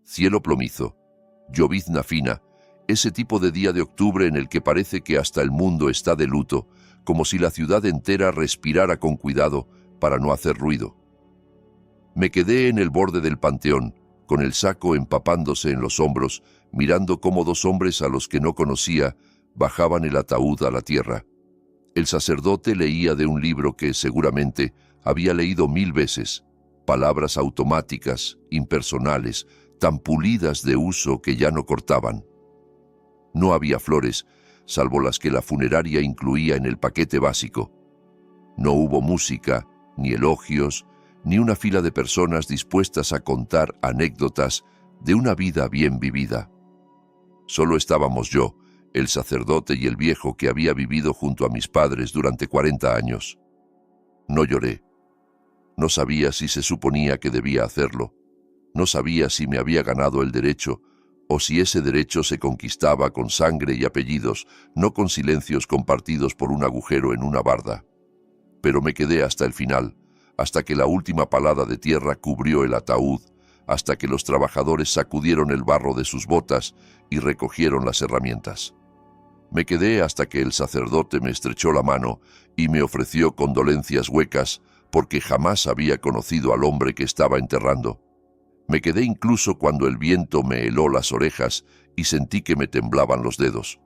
cielo plomizo, llovizna fina, ese tipo de día de octubre en el que parece que hasta el mundo está de luto, como si la ciudad entera respirara con cuidado para no hacer ruido. Me quedé en el borde del panteón, con el saco empapándose en los hombros, mirando cómo dos hombres a los que no conocía bajaban el ataúd a la tierra. El sacerdote leía de un libro que seguramente había leído 1000 veces, palabras automáticas, impersonales, tan pulidas de uso que ya no cortaban. No había flores, salvo las que la funeraria incluía en el paquete básico. No hubo música, ni elogios, ni una fila de personas dispuestas a contar anécdotas de una vida bien vivida. Solo estábamos yo, el sacerdote y el viejo que había vivido junto a mis padres durante 40 años. No lloré. No sabía si se suponía que debía hacerlo. No sabía si me había ganado el derecho, o si ese derecho se conquistaba con sangre y apellidos, no con silencios compartidos por un agujero en una barda. Pero me quedé hasta el final, hasta que la última palada de tierra cubrió el ataúd, hasta que los trabajadores sacudieron el barro de sus botas y recogieron las herramientas. Me quedé hasta que el sacerdote me estrechó la mano y me ofreció condolencias huecas porque jamás había conocido al hombre que estaba enterrando. Me quedé incluso cuando el viento me heló las orejas y sentí que me temblaban los dedos.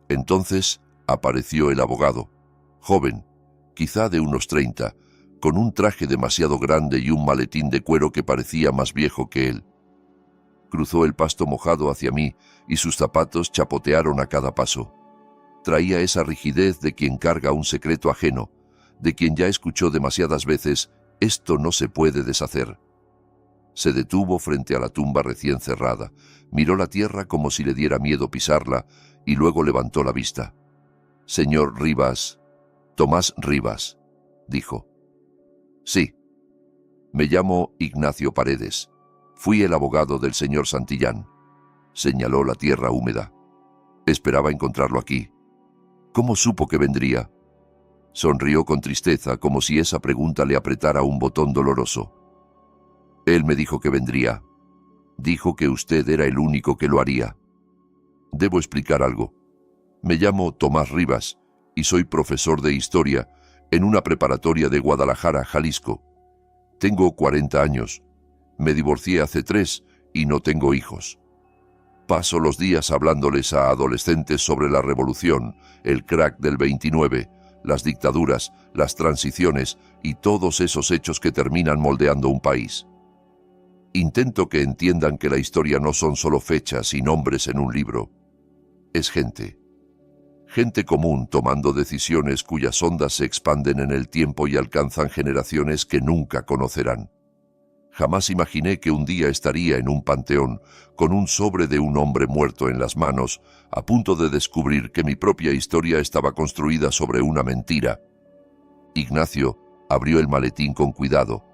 Entonces apareció el abogado, joven, quizá de unos 30, con un traje demasiado grande y un maletín de cuero que parecía más viejo que él. Cruzó el pasto mojado hacia mí y sus zapatos chapotearon a cada paso. Traía esa rigidez de quien carga un secreto ajeno, de quien ya escuchó demasiadas veces, «Esto no se puede deshacer». Se detuvo frente a la tumba recién cerrada, miró la tierra como si le diera miedo pisarla y luego levantó la vista. «Señor Rivas, Tomás Rivas», dijo. «Sí. Me llamo Ignacio Paredes. Fui el abogado del señor Santillán». Señaló la tierra húmeda. «Esperaba encontrarlo aquí». «¿Cómo supo que vendría?» Sonrió con tristeza, como si esa pregunta le apretara un botón doloroso. «Él me dijo que vendría. Dijo que usted era el único que lo haría. Debo explicar algo. Me llamo Tomás Rivas y soy profesor de historia en una preparatoria de Guadalajara, Jalisco. Tengo 40 años. Me divorcié hace 3 y no tengo hijos. Paso los días hablándoles a adolescentes sobre la revolución, el crack del 29, las dictaduras, las transiciones y todos esos hechos que terminan moldeando un país. Intento que entiendan que la historia no son solo fechas y nombres en un libro. Es gente. Gente común tomando decisiones cuyas ondas se expanden en el tiempo y alcanzan generaciones que nunca conocerán. Jamás imaginé que un día estaría en un panteón, con un sobre de un hombre muerto en las manos, a punto de descubrir que mi propia historia estaba construida sobre una mentira. Ignacio abrió el maletín con cuidado,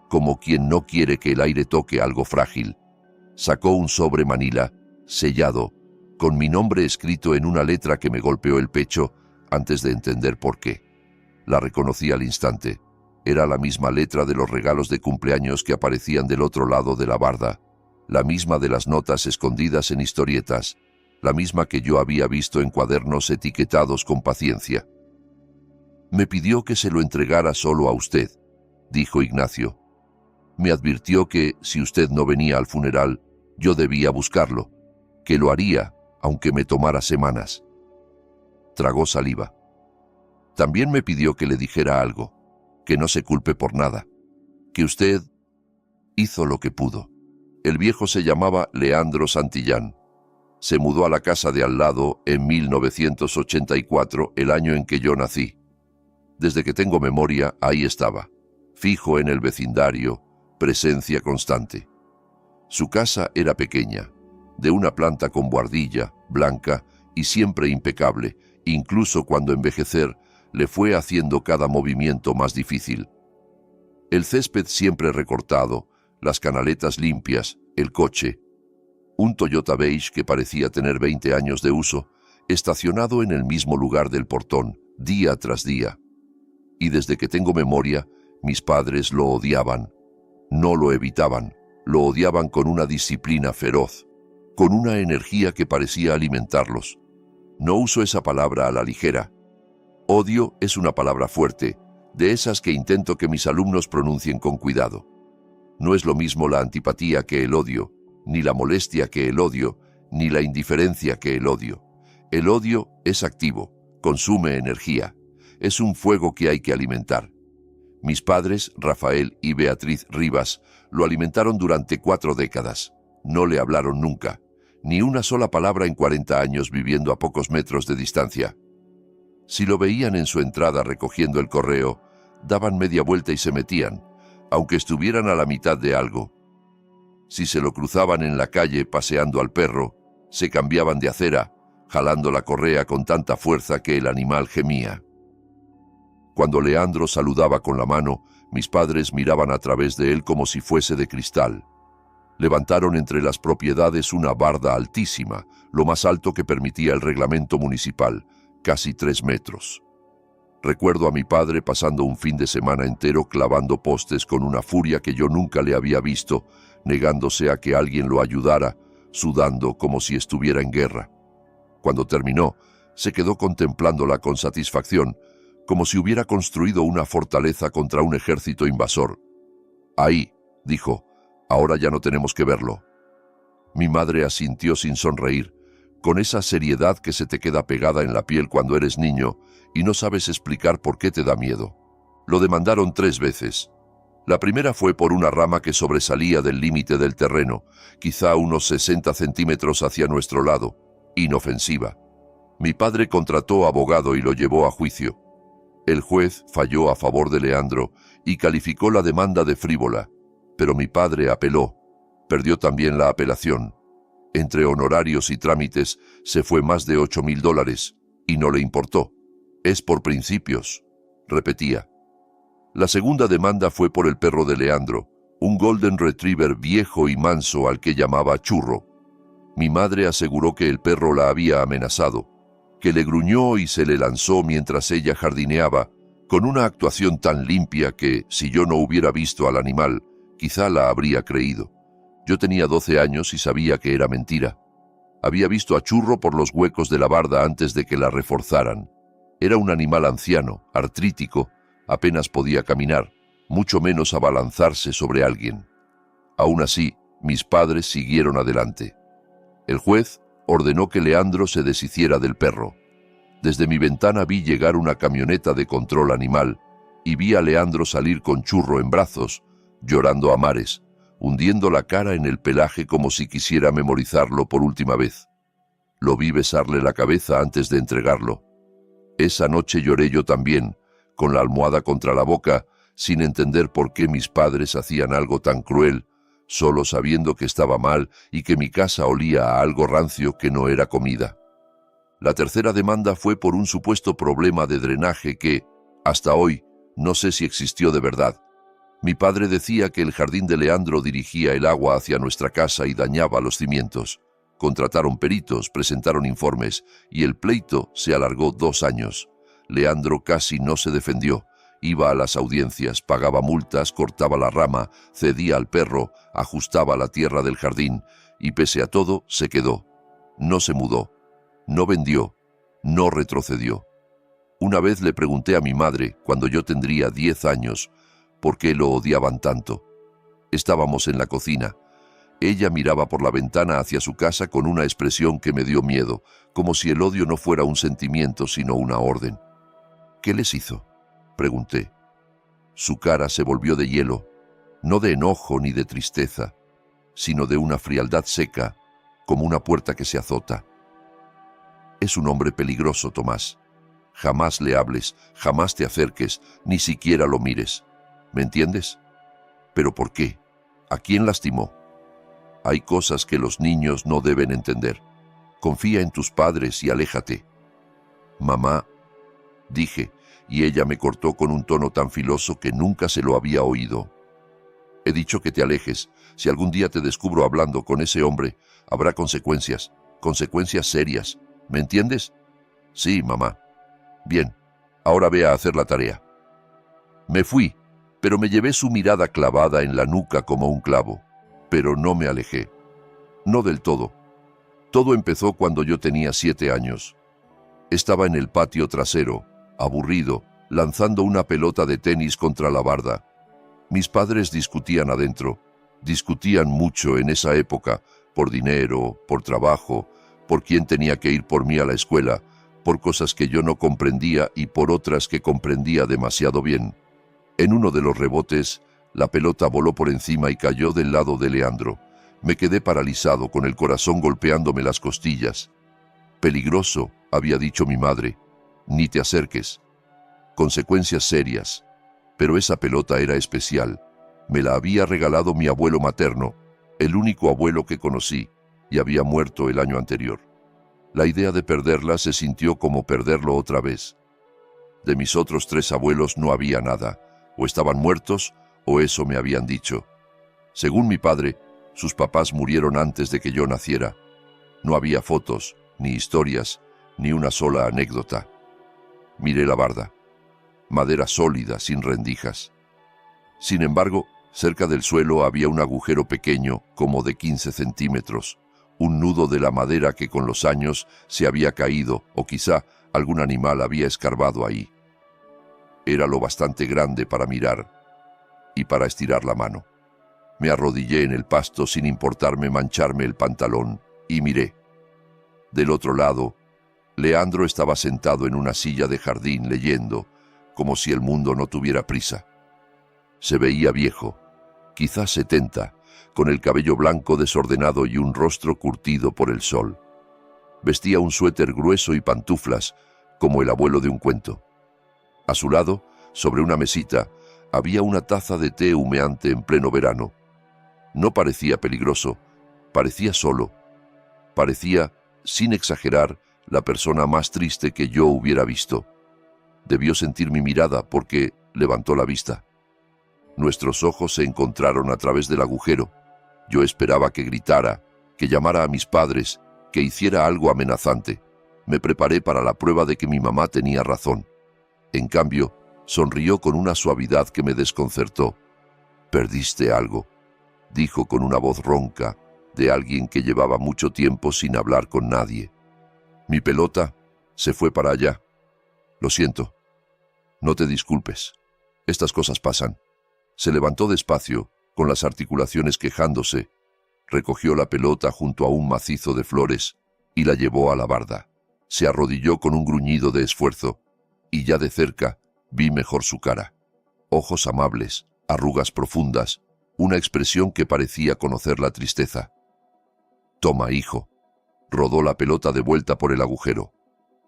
como quien no quiere que el aire toque algo frágil. Sacó un sobre manila, sellado, con mi nombre escrito en una letra que me golpeó el pecho antes de entender por qué. La reconocí al instante. Era la misma letra de los regalos de cumpleaños que aparecían del otro lado de la barda, la misma de las notas escondidas en historietas, la misma que yo había visto en cuadernos etiquetados con paciencia. «Me pidió que se lo entregara solo a usted», dijo Ignacio. «Me advirtió que, si usted no venía al funeral, yo debía buscarlo, que lo haría, aunque me tomara semanas». Tragó saliva. «También me pidió que le dijera algo, que no se culpe por nada, que usted hizo lo que pudo». El viejo se llamaba Leandro Santillán. Se mudó a la casa de al lado en 1984, el año en que yo nací. Desde que tengo memoria, ahí estaba, fijo en el vecindario, presencia constante. Su casa era pequeña, de una planta con buhardilla, blanca y siempre impecable, incluso cuando envejecer le fue haciendo cada movimiento más difícil. El césped siempre recortado, las canaletas limpias, el coche, un Toyota beige que parecía tener 20 años de uso, estacionado en el mismo lugar del portón, día tras día. Y desde que tengo memoria, mis padres lo odiaban, no lo evitaban, Lo odiaban con una disciplina feroz, con una energía que parecía alimentarlos. No uso esa palabra a la ligera. Odio es una palabra fuerte, de esas que intento que mis alumnos pronuncien con cuidado. No es lo mismo la antipatía que el odio, ni la molestia que el odio, ni la indiferencia que el odio. El odio es activo, consume energía, es un fuego que hay que alimentar. Mis padres, Rafael y Beatriz Rivas, lo alimentaron durante 4 décadas. No le hablaron nunca, ni una sola palabra en 40 años viviendo a pocos metros de distancia. Si lo veían en su entrada recogiendo el correo, daban media vuelta y se metían, aunque estuvieran a la mitad de algo. Si se lo cruzaban en la calle paseando al perro, se cambiaban de acera, jalando la correa con tanta fuerza que el animal gemía. Cuando Leandro saludaba con la mano, mis padres miraban a través de él como si fuese de cristal. Levantaron entre las propiedades una barda altísima, lo más alto que permitía el reglamento municipal, casi 3 metros. Recuerdo a mi padre pasando un fin de semana entero clavando postes con una furia que yo nunca le había visto, negándose a que alguien lo ayudara, sudando como si estuviera en guerra. Cuando terminó, se quedó contemplándola con satisfacción, como si hubiera construido una fortaleza contra un ejército invasor. «Ahí», dijo, «ahora ya no tenemos que verlo». Mi madre asintió sin sonreír, con esa seriedad que se te queda pegada en la piel cuando eres niño y no sabes explicar por qué te da miedo. Lo demandaron 3 veces. La primera fue por una rama que sobresalía del límite del terreno, quizá unos 60 centímetros hacia nuestro lado, inofensiva. Mi padre contrató abogado y lo llevó a juicio. El juez falló a favor de Leandro y calificó la demanda de frívola, pero mi padre apeló. Perdió también la apelación. Entre honorarios y trámites se fue más de $8,000 y no le importó. «Es por principios», repetía. La segunda demanda fue por el perro de Leandro, un Golden Retriever viejo y manso al que llamaba Churro. Mi madre aseguró que el perro la había amenazado, que le gruñó y se le lanzó mientras ella jardineaba, con una actuación tan limpia que, si yo no hubiera visto al animal, quizá la habría creído. Yo tenía 12 años y sabía que era mentira. Había visto a Churro por los huecos de la barda antes de que la reforzaran. Era un animal anciano, artrítico, apenas podía caminar, mucho menos abalanzarse sobre alguien. Aún así, mis padres siguieron adelante. El juez ordenó que Leandro se deshiciera del perro. Desde mi ventana vi llegar una camioneta de control animal y vi a Leandro salir con Churro en brazos, llorando a mares, hundiendo la cara en el pelaje como si quisiera memorizarlo por última vez. Lo vi besarle la cabeza antes de entregarlo. Esa noche lloré yo también, con la almohada contra la boca, sin entender por qué mis padres hacían algo tan cruel, solo sabiendo que estaba mal y que mi casa olía a algo rancio que no era comida. La tercera demanda fue por un supuesto problema de drenaje que, hasta hoy, no sé si existió de verdad. Mi padre decía que el jardín de Leandro dirigía el agua hacia nuestra casa y dañaba los cimientos. Contrataron peritos, presentaron informes, y el pleito se alargó 2 años. Leandro casi no se defendió. Iba a las audiencias, pagaba multas, cortaba la rama, cedía al perro, ajustaba la tierra del jardín, y pese a todo, se quedó. No se mudó, no vendió, no retrocedió. Una vez le pregunté a mi madre, cuando yo tendría 10 años, por qué lo odiaban tanto. Estábamos en la cocina. Ella miraba por la ventana hacia su casa con una expresión que me dio miedo, como si el odio no fuera un sentimiento sino una orden. «¿Qué les hizo?», pregunté. Su cara se volvió de hielo, no de enojo ni de tristeza, sino de una frialdad seca, como una puerta que se azota. «Es un hombre peligroso, Tomás. Jamás le hables, jamás te acerques, ni siquiera lo mires. ¿Me entiendes? ¿Pero por qué? ¿A quién lastimó? Hay cosas que los niños no deben entender. Confía en tus padres y aléjate». «Mamá», dije, y ella me cortó con un tono tan filoso que nunca se lo había oído. «He dicho que te alejes. Si algún día te descubro hablando con ese hombre, habrá consecuencias, consecuencias serias. ¿Me entiendes?» «Sí, mamá». «Bien, ahora ve a hacer la tarea». Me fui, pero me llevé su mirada clavada en la nuca como un clavo. Pero no me alejé. No del todo. Todo empezó cuando yo tenía 7 años. Estaba en el patio trasero, aburrido, lanzando una pelota de tenis contra la barda. Mis padres discutían adentro. Discutían mucho en esa época, por dinero, por trabajo, por quién tenía que ir por mí a la escuela, por cosas que yo no comprendía y por otras que comprendía demasiado bien. En uno de los rebotes, la pelota voló por encima y cayó del lado de Leandro. Me quedé paralizado, con el corazón golpeándome las costillas. Peligroso, había dicho mi madre. Ni te acerques. Consecuencias serias. Pero esa pelota era especial. Me la había regalado mi abuelo materno, el único abuelo que conocí, y había muerto el año anterior. La idea de perderla se sintió como perderlo otra vez. De mis otros 3 abuelos no había nada. O estaban muertos, o eso me habían dicho. Según mi padre, sus papás murieron antes de que yo naciera. No había fotos, ni historias, ni una sola anécdota. Miré la barda. Madera sólida, sin rendijas. Sin embargo, cerca del suelo había un agujero pequeño, como de 15 centímetros, un nudo de la madera que con los años se había caído, o quizá algún animal había escarbado ahí. Era lo bastante grande para mirar y para estirar la mano. Me arrodillé en el pasto sin importarme mancharme el pantalón y miré. Del otro lado, Leandro estaba sentado en una silla de jardín leyendo, como si el mundo no tuviera prisa. Se veía viejo, quizás 70, con el cabello blanco desordenado y un rostro curtido por el sol. Vestía un suéter grueso y pantuflas, como el abuelo de un cuento. A su lado, sobre una mesita, había una taza de té humeante en pleno verano. No parecía peligroso, parecía solo. Parecía, sin exagerar, la persona más triste que yo hubiera visto. Debió sentir mi mirada porque levantó la vista. Nuestros ojos se encontraron a través del agujero. Yo esperaba que gritara, que llamara a mis padres, que hiciera algo amenazante. Me preparé para la prueba de que mi mamá tenía razón. En cambio, sonrió con una suavidad que me desconcertó. «Perdiste algo», dijo con una voz ronca, de alguien que llevaba mucho tiempo sin hablar con nadie. «Mi pelota se fue para allá. Lo siento. No te disculpes. Estas cosas pasan». Se levantó despacio, con las articulaciones quejándose, recogió la pelota junto a un macizo de flores y la llevó a la barda. Se arrodilló con un gruñido de esfuerzo, y ya de cerca vi mejor su cara. Ojos amables, arrugas profundas, una expresión que parecía conocer la tristeza. «Toma, hijo». Rodó la pelota de vuelta por el agujero.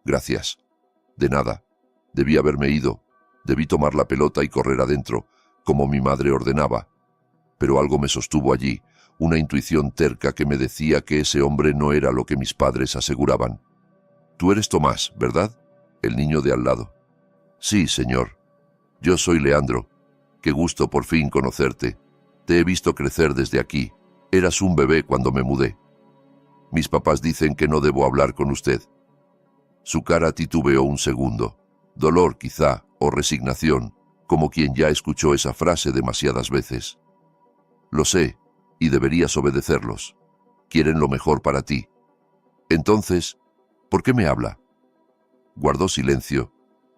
«Gracias». «De nada. Debí haberme ido. Debí tomar la pelota y correr adentro, como mi madre ordenaba. Pero algo me sostuvo allí, una intuición terca que me decía que ese hombre no era lo que mis padres aseguraban». «Tú eres Tomás, ¿verdad?», el niño de al lado. «Sí, señor. Yo soy Leandro. Qué gusto por fin conocerte. Te he visto crecer desde aquí. Eras un bebé cuando me mudé. Mis papás dicen que no debo hablar con usted». Su cara titubeó un segundo. Dolor, quizá, o resignación, como quien ya escuchó esa frase demasiadas veces. «Lo sé, y deberías obedecerlos. Quieren lo mejor para ti. Entonces, ¿por qué me habla?». Guardó silencio,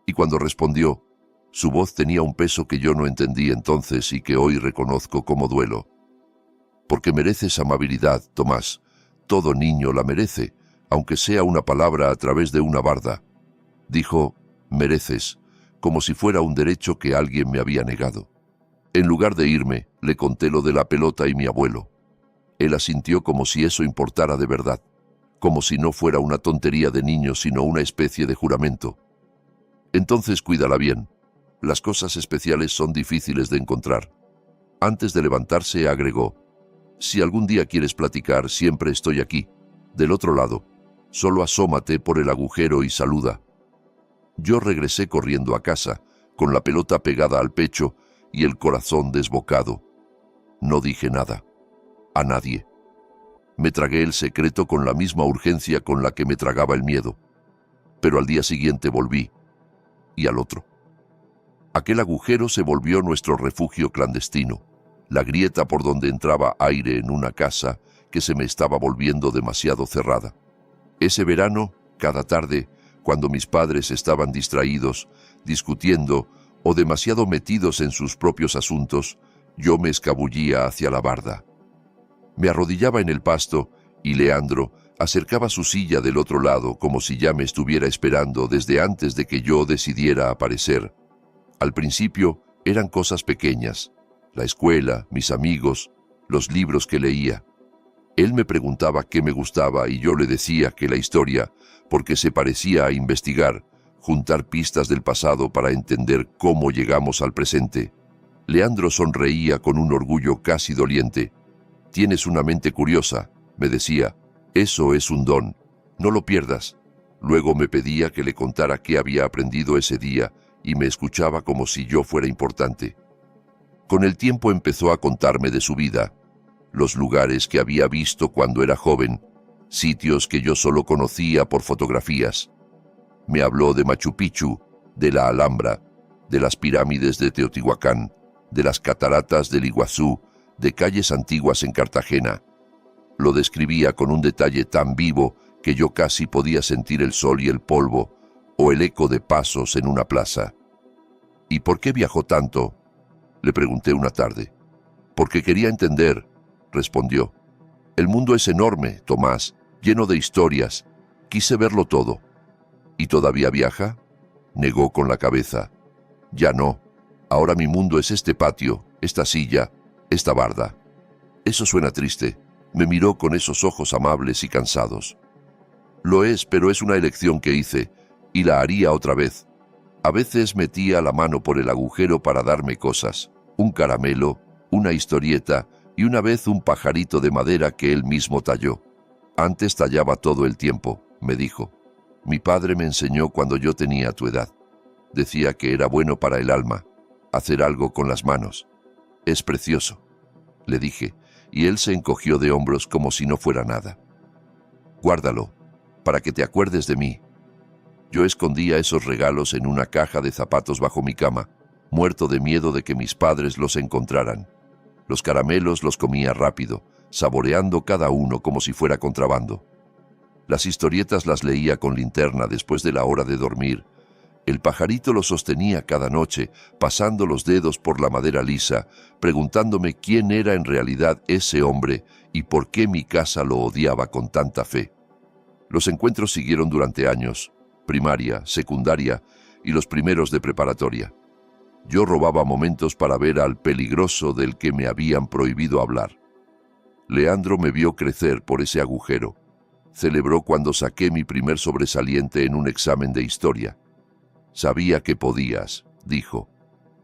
y cuando respondió, su voz tenía un peso que yo no entendí entonces y que hoy reconozco como duelo. «Porque mereces amabilidad, Tomás. Todo niño la merece, aunque sea una palabra a través de una barda». Dijo «mereces», como si fuera un derecho que alguien me había negado. En lugar de irme, le conté lo de la pelota y mi abuelo. Él asintió como si eso importara de verdad, como si no fuera una tontería de niño, sino una especie de juramento. «Entonces cuídala bien. Las cosas especiales son difíciles de encontrar». Antes de levantarse agregó: «Si algún día quieres platicar, siempre estoy aquí, del otro lado. Solo asómate por el agujero y saluda». Yo regresé corriendo a casa, con la pelota pegada al pecho y el corazón desbocado. No dije nada. A nadie. Me tragué el secreto con la misma urgencia con la que me tragaba el miedo. Pero al día siguiente volví. Y al otro. Aquel agujero se volvió nuestro refugio clandestino. la grieta por donde entraba aire en una casa que se me estaba volviendo demasiado cerrada. Ese verano, cada tarde, cuando mis padres estaban distraídos, discutiendo o demasiado metidos en sus propios asuntos, yo me escabullía hacia la barda. Me arrodillaba en el pasto y Leandro acercaba su silla del otro lado como si ya me estuviera esperando desde antes de que yo decidiera aparecer. Al principio eran cosas pequeñas: la escuela, mis amigos, los libros que leía. Él me preguntaba qué me gustaba y yo le decía que la historia, porque se parecía a investigar, juntar pistas del pasado para entender cómo llegamos al presente. Leandro sonreía con un orgullo casi doliente. «Tienes una mente curiosa», me decía. «Eso es un don. No lo pierdas». Luego me pedía que le contara qué había aprendido ese día y me escuchaba como si yo fuera importante. Con el tiempo empezó a contarme de su vida, los lugares que había visto cuando era joven, sitios que yo solo conocía por fotografías. Me habló de Machu Picchu, de la Alhambra, de las pirámides de Teotihuacán, de las cataratas del Iguazú, de calles antiguas en Cartagena. Lo describía con un detalle tan vivo que yo casi podía sentir el sol y el polvo, o el eco de pasos en una plaza. «¿Y por qué viajó tanto?», le pregunté una tarde. «Porque quería entender», respondió. «El mundo es enorme, Tomás, lleno de historias. Quise verlo todo». «¿Y todavía viaja?», negó con la cabeza. «Ya no. Ahora mi mundo es este patio, esta silla, esta barda». «Eso suena triste». Me miró con esos ojos amables y cansados. «Lo es, pero es una elección que hice, y la haría otra vez. A veces metía la mano por el agujero para darme cosas, un caramelo, una historieta y una vez un pajarito de madera que él mismo talló. Antes tallaba todo el tiempo», me dijo. «Mi padre me enseñó cuando yo tenía tu edad. Decía que era bueno para el alma, hacer algo con las manos. Es precioso», le dije, y él se encogió de hombros como si no fuera nada. «Guárdalo, para que te acuerdes de mí». Yo escondía esos regalos en una caja de zapatos bajo mi cama, muerto de miedo de que mis padres los encontraran. Los caramelos los comía rápido, saboreando cada uno como si fuera contrabando. Las historietas las leía con linterna después de la hora de dormir. El pajarito lo sostenía cada noche, pasando los dedos por la madera lisa, preguntándome quién era en realidad ese hombre y por qué mi casa lo odiaba con tanta fe. Los encuentros siguieron durante años, primaria, secundaria y los primeros de preparatoria. Yo robaba momentos para ver al peligroso del que me habían prohibido hablar. Leandro me vio crecer por ese agujero. Celebró cuando saqué mi primer sobresaliente en un examen de historia. «Sabía que podías», dijo.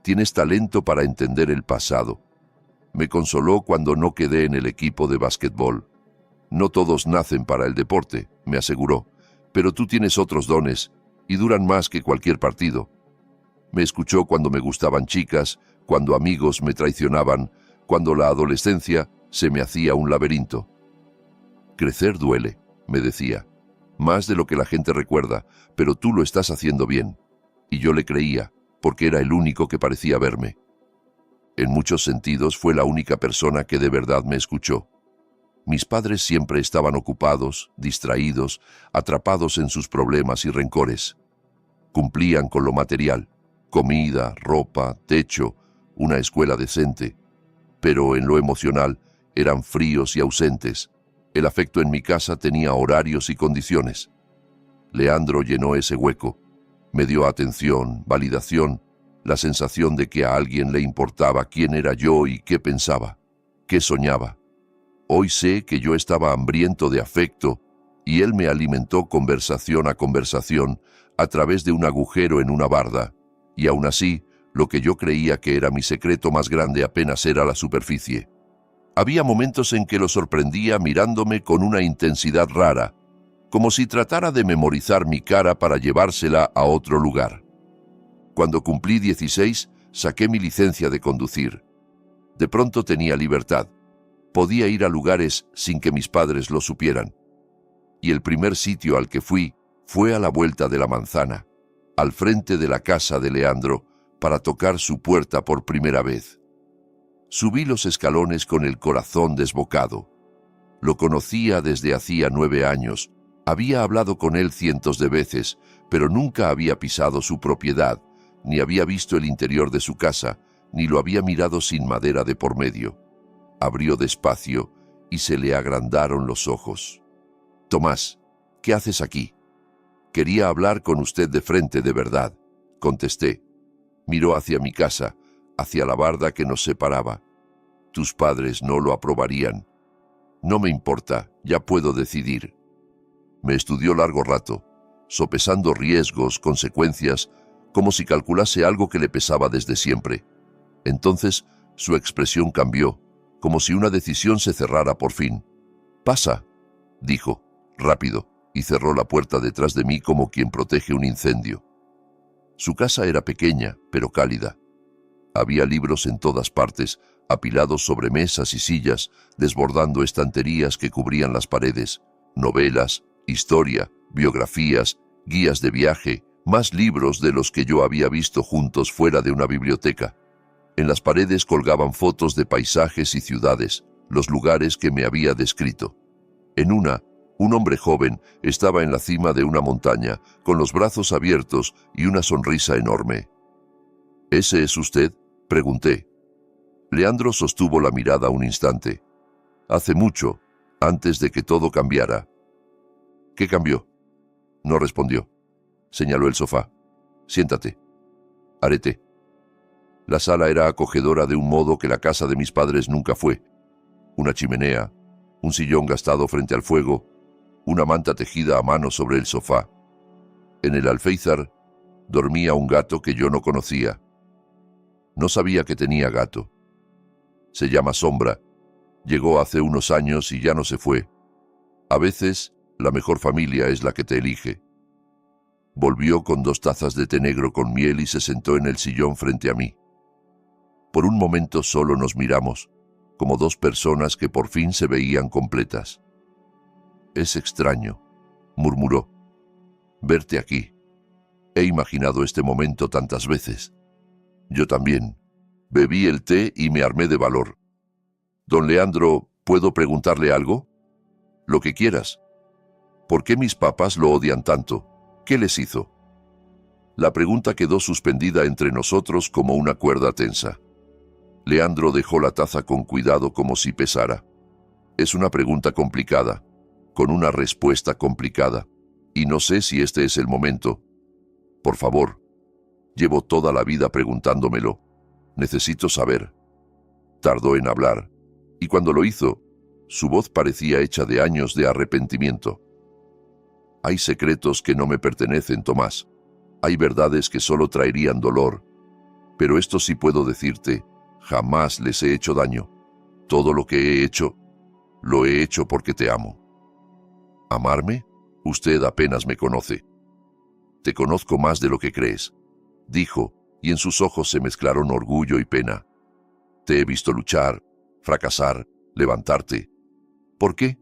«Tienes talento para entender el pasado». Me consoló cuando no quedé en el equipo de básquetbol. «No todos nacen para el deporte», me aseguró, «pero tú tienes otros dones y duran más que cualquier partido». Me escuchó cuando me gustaban chicas, cuando amigos me traicionaban, cuando la adolescencia se me hacía un laberinto. «Crecer duele», me decía, «más de lo que la gente recuerda, pero tú lo estás haciendo bien». Y yo le creía, porque era el único que parecía verme. En muchos sentidos fue la única persona que de verdad me escuchó. Mis padres siempre estaban ocupados, distraídos, atrapados en sus problemas y rencores. Cumplían con lo material: comida, ropa, techo, una escuela decente. Pero en lo emocional eran fríos y ausentes. El afecto en mi casa tenía horarios y condiciones. Leandro llenó ese hueco. Me dio atención, validación, la sensación de que a alguien le importaba quién era yo y qué pensaba, qué soñaba. Hoy sé que yo estaba hambriento de afecto y él me alimentó conversación a conversación a través de un agujero en una barda, y aún así, lo que yo creía que era mi secreto más grande apenas era la superficie. Había momentos en que lo sorprendía mirándome con una intensidad rara, como si tratara de memorizar mi cara para llevársela a otro lugar. Cuando cumplí 16, saqué mi licencia de conducir. De pronto tenía libertad. Podía ir a lugares sin que mis padres lo supieran. Y el primer sitio al que fui fue a la vuelta de la manzana, al frente de la casa de Leandro, para tocar su puerta por primera vez. Subí los escalones con el corazón desbocado. Lo conocía desde hacía 9 años. Había hablado con él cientos de veces, pero nunca había pisado su propiedad, ni había visto el interior de su casa, ni lo había mirado sin madera de por medio. Abrió despacio y se le agrandaron los ojos. «Tomás, ¿qué haces aquí?» «Quería hablar con usted de frente, de verdad», contesté. Miró hacia mi casa, hacia la barda que nos separaba. «Tus padres no lo aprobarían». «No me importa, ya puedo decidir». Me estudió largo rato, sopesando riesgos, consecuencias, como si calculase algo que le pesaba desde siempre. Entonces su expresión cambió, como si una decisión se cerrara por fin. «Pasa», dijo, rápido, y cerró la puerta detrás de mí como quien protege un incendio. Su casa era pequeña, pero cálida. Había libros en todas partes, apilados sobre mesas y sillas, desbordando estanterías que cubrían las paredes, novelas, historia, biografías, guías de viaje, más libros de los que yo había visto juntos fuera de una biblioteca. En las paredes colgaban fotos de paisajes y ciudades, los lugares que me había descrito. En una, un hombre joven estaba en la cima de una montaña, con los brazos abiertos y una sonrisa enorme. «¿Ese es usted?», pregunté. Leandro sostuvo la mirada un instante. «Hace mucho, antes de que todo cambiara». «¿Qué cambió?». No respondió. Señaló el sofá. «Siéntate». «Haré té». La sala era acogedora de un modo que la casa de mis padres nunca fue. Una chimenea, un sillón gastado frente al fuego, una manta tejida a mano sobre el sofá. En el alféizar dormía un gato que yo no conocía. No sabía que tenía gato. Se llama Sombra. Llegó hace unos años y ya no se fue. A veces, la mejor familia es la que te elige. Volvió con 2 tazas de té negro con miel y se sentó en el sillón frente a mí. Por un momento solo nos miramos, como 2 personas que por fin se veían completas. «Es extraño», murmuró, «verte aquí. He imaginado este momento tantas veces». Yo también. Bebí el té y me armé de valor. «Don Leandro, ¿puedo preguntarle algo?». «Lo que quieras». «¿Por qué mis papás lo odian tanto? ¿Qué les hizo?». La pregunta quedó suspendida entre nosotros como una cuerda tensa. Leandro dejó la taza con cuidado como si pesara. «Es una pregunta complicada, con una respuesta complicada, y no sé si este es el momento. Por favor, llevo toda la vida preguntándomelo. Necesito saber». Tardó en hablar, y cuando lo hizo, su voz parecía hecha de años de arrepentimiento. «Hay secretos que no me pertenecen, Tomás. Hay verdades que solo traerían dolor. Pero esto sí puedo decirte, jamás les he hecho daño. Todo lo que he hecho, lo he hecho porque te amo». «¿Amarme? Usted apenas me conoce». «Te conozco más de lo que crees», dijo, y en sus ojos se mezclaron orgullo y pena. «Te he visto luchar, fracasar, levantarte». «¿Por qué?».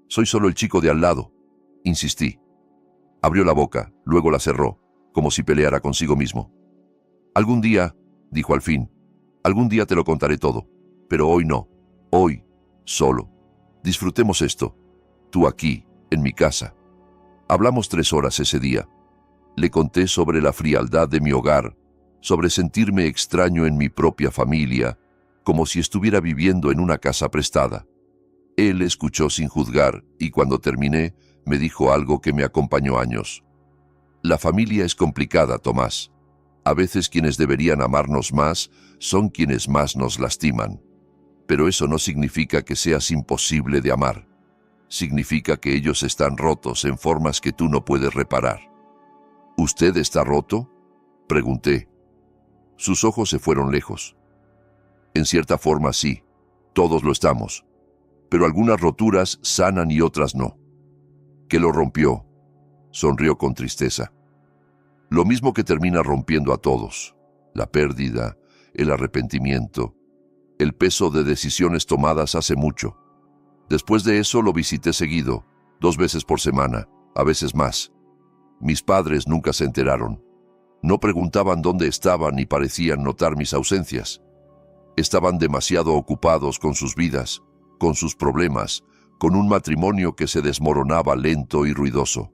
«Soy solo el chico de al lado», insistí. Abrió la boca, luego la cerró, como si peleara consigo mismo. «Algún día», dijo al fin, «algún día te lo contaré todo, pero hoy no, hoy, solo. Disfrutemos esto, tú aquí, en mi casa». Hablamos 3 horas ese día. Le conté sobre la frialdad de mi hogar, sobre sentirme extraño en mi propia familia, como si estuviera viviendo en una casa prestada. Él escuchó sin juzgar y cuando terminé me dijo algo que me acompañó años. «La familia es complicada, Tomás. A veces quienes deberían amarnos más son quienes más nos lastiman. Pero eso no significa que seas imposible de amar. Significa que ellos están rotos en formas que tú no puedes reparar». «¿Usted está roto?», pregunté. Sus ojos se fueron lejos. «En cierta forma sí, todos lo estamos. Pero algunas roturas sanan y otras no». «¿Qué lo rompió?», sonrió con tristeza. «Lo mismo que termina rompiendo a todos: la pérdida, el arrepentimiento, el peso de decisiones tomadas hace mucho. Después de eso lo visité seguido, 2 veces por semana, a veces más. Mis padres nunca se enteraron. No preguntaban dónde estaban ni parecían notar mis ausencias. Estaban demasiado ocupados con sus vidas, con sus problemas, con un matrimonio que se desmoronaba lento y ruidoso.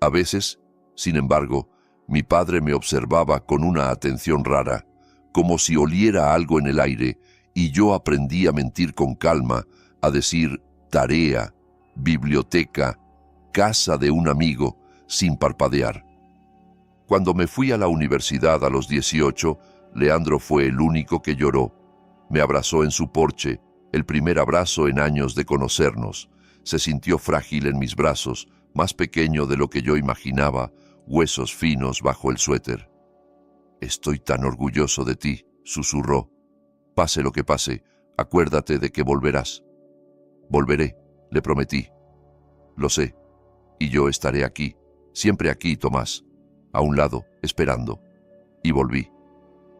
A veces, sin embargo, mi padre me observaba con una atención rara, como si oliera algo en el aire, y yo aprendí a mentir con calma, a decir tarea, biblioteca, casa de un amigo, sin parpadear. Cuando me fui a la universidad a los 18, Leandro fue el único que lloró. Me abrazó en su porche, el primer abrazo en años de conocernos. Se sintió frágil en mis brazos, más pequeño de lo que yo imaginaba, huesos finos bajo el suéter. «Estoy tan orgulloso de ti», susurró. «Pase lo que pase, acuérdate de que volverás». «Volveré», le prometí. «Lo sé, y yo estaré aquí, siempre aquí, Tomás, a un lado, esperando». Y volví.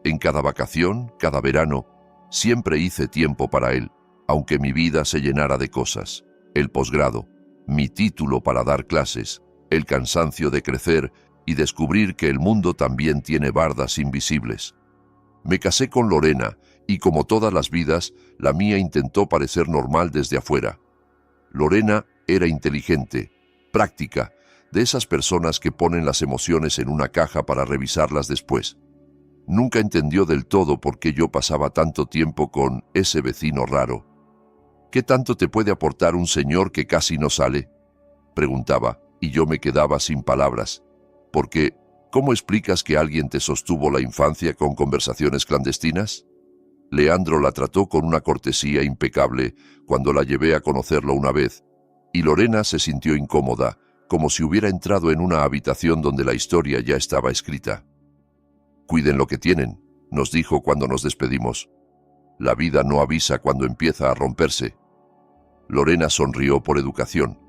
En cada vacación, cada verano, siempre hice tiempo para él, aunque mi vida se llenara de cosas. El posgrado, mi título para dar clases, el cansancio de crecer y descubrir que el mundo también tiene bardas invisibles. Me casé con Lorena y, como todas las vidas, la mía intentó parecer normal desde afuera. Lorena era inteligente, práctica, de esas personas que ponen las emociones en una caja para revisarlas después. Nunca entendió del todo por qué yo pasaba tanto tiempo con ese vecino raro. «¿Qué tanto te puede aportar un señor que casi no sale?», preguntaba, y yo me quedaba sin palabras, porque ¿cómo explicas que alguien te sostuvo la infancia con conversaciones clandestinas? Leandro la trató con una cortesía impecable cuando la llevé a conocerlo una vez, y Lorena se sintió incómoda, como si hubiera entrado en una habitación donde la historia ya estaba escrita. «Cuiden lo que tienen», nos dijo cuando nos despedimos. «La vida no avisa cuando empieza a romperse». Lorena sonrió por educación.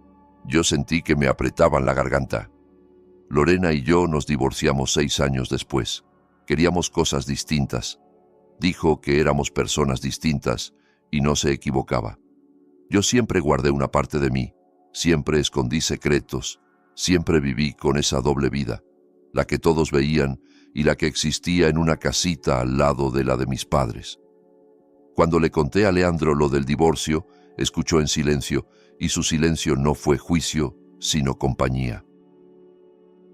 Yo sentí que me apretaban la garganta. Lorena y yo nos divorciamos 6 años después. Queríamos cosas distintas. Dijo que éramos personas distintas y no se equivocaba. Yo siempre guardé una parte de mí, siempre escondí secretos, siempre viví con esa doble vida, la que todos veían y la que existía en una casita al lado de la de mis padres. Cuando le conté a Leandro lo del divorcio, escuchó en silencio, y su silencio no fue juicio, sino compañía.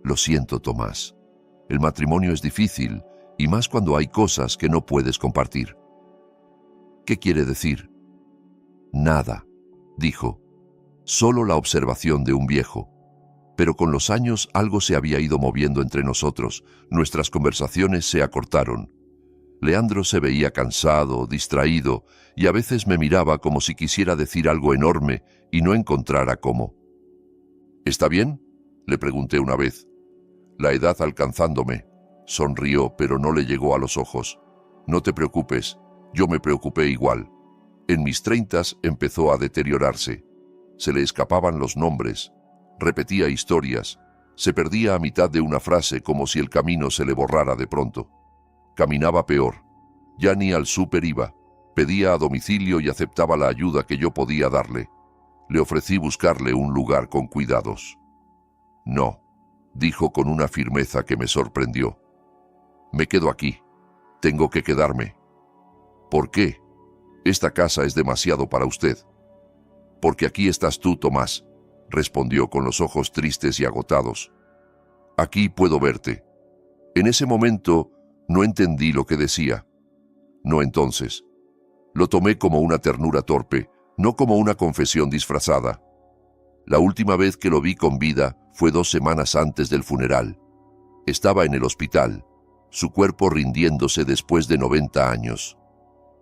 «Lo siento, Tomás. El matrimonio es difícil, y más cuando hay cosas que no puedes compartir». «¿Qué quiere decir?» «Nada», dijo. «Solo la observación de un viejo». Pero con los años algo se había ido moviendo entre nosotros, nuestras conversaciones se acortaron. Leandro se veía cansado, distraído, y a veces me miraba como si quisiera decir algo enorme y no encontrara cómo. «¿Está bien?», le pregunté una vez. La edad alcanzándome, sonrió, pero no le llegó a los ojos. «No te preocupes, yo me preocupé igual. En mis 30 empezó a deteriorarse. Se le escapaban los nombres, repetía historias, se perdía a mitad de una frase como si el camino se le borrara de pronto. Caminaba peor, ya ni al súper iba, pedía a domicilio y aceptaba la ayuda que yo podía darle. Le ofrecí buscarle un lugar con cuidados. «No», dijo con una firmeza que me sorprendió. «Me quedo aquí. Tengo que quedarme». «¿Por qué? Esta casa es demasiado para usted». «Porque aquí estás tú, Tomás», respondió con los ojos tristes y agotados. «Aquí puedo verte». En ese momento no entendí lo que decía. No entonces. Lo tomé como una ternura torpe, no como una confesión disfrazada. La última vez que lo vi con vida fue 2 semanas antes del funeral. Estaba en el hospital, su cuerpo rindiéndose después de 90 años.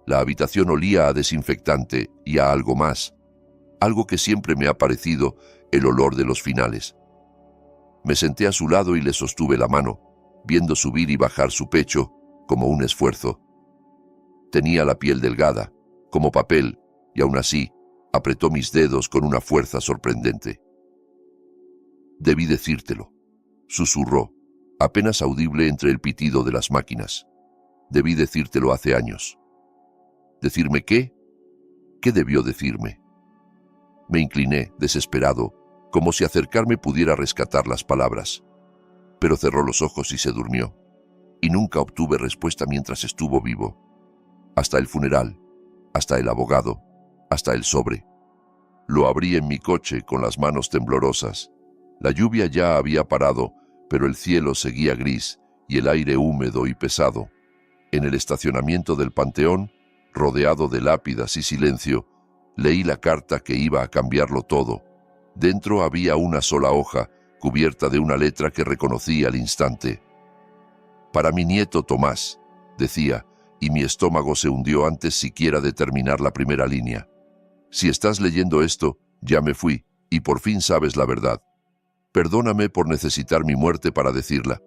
La habitación olía a desinfectante y a algo más, algo que siempre me ha parecido el olor de los finales. Me senté a su lado y le sostuve la mano, viendo subir y bajar su pecho como un esfuerzo. Tenía la piel delgada, como papel, y aún así apretó mis dedos con una fuerza sorprendente. «Debí decírtelo», susurró, apenas audible entre el pitido de las máquinas. «Debí decírtelo hace años». ¿Decirme qué? ¿Qué debió decirme? Me incliné, desesperado, como si acercarme pudiera rescatar las palabras. Pero cerró los ojos y se durmió, y nunca obtuve respuesta mientras estuvo vivo. hasta el funeral, hasta el abogado, hasta el sobre. Lo abrí en mi coche con las manos temblorosas. La lluvia ya había parado, pero el cielo seguía gris y el aire húmedo y pesado. En el estacionamiento del Panteón, rodeado de lápidas y silencio, leí la carta que iba a cambiarlo todo. Dentro había una sola hoja, cubierta de una letra que reconocí al instante. «Para mi nieto Tomás», decía, y mi estómago se hundió antes siquiera de terminar la primera línea. «Si estás leyendo esto, ya me fui, y por fin sabes la verdad. Perdóname por necesitar mi muerte para decirla.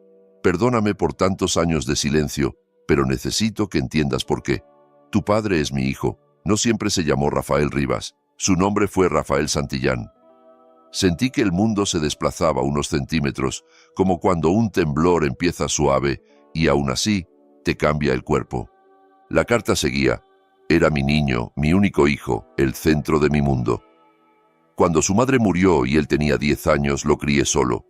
Perdóname por tantos años de silencio, pero necesito que entiendas por qué. Tu padre es mi hijo. No siempre se llamó Rafael Rivas. Su nombre fue Rafael Santillán». Sentí que el mundo se desplazaba unos centímetros, como cuando un temblor empieza suave y aún así te cambia el cuerpo. La carta seguía. Era mi niño, mi único hijo, el centro de mi mundo. Cuando su madre murió y él tenía 10 años, lo crié solo.